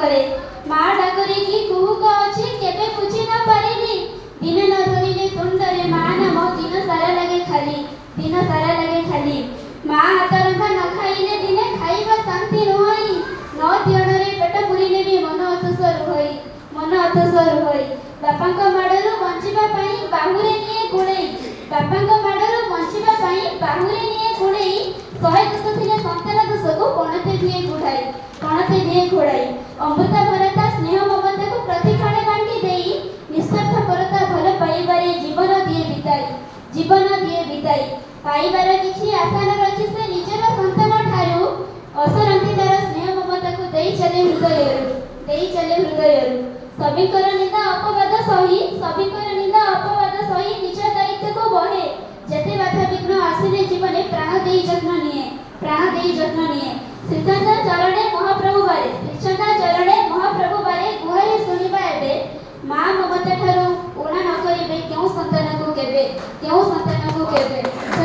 करे। माँ डाकरे की कुहुक अछि केबे बुझी न पारिली। दिन न धरिले तुंडरे माँ नाम दिन सारा लगे खाली। दिन सारा लगे खाली। माँ हाथ रंधा न खाइले दिने खाइबा शांति नहई। न दियणरे पेट पुरिले भी मन अतसर होई। मन अतसर होई। बापांक माडरू बंचिबा पई बाहुरे निये गुळेई। बापांक माडरू बंचिबा पई बाहुरे निये गुळेई। 110 थिले संतान दोषको पणते दिए गुढाई। पणते दिए घोड़ाई। अमृता भरता स्नेह ममता को प्रतिक्षणे बांटी देई निस्वार्थ परता भल पाइबारे जीवन दिए बिताई। जीवन दिए बिताई। पाइबार किछि आशा न रखि से निजर संतान ठारू असरंती तार स्नेह ममता को देई चले हृदयरु। देई चले हृदयरु। सभिकर निंदा अपवाद सही। सभिकर निंदा अपवाद सही निज दायित्व को बहे। जेते बाधा विघ्न आसिले जीवने प्राण देई जत्न निये। प्राण देई जत्न निये। श्रीचंद्र चरणे महाप्रभु बारे। श्रीचंद्र चरणे महाप्रभु बारे गुहारी सुनिबा एबे माँ ममता ठारू ऊणा न करिबे केउ संतान को केबे। केउ संतान को केबे।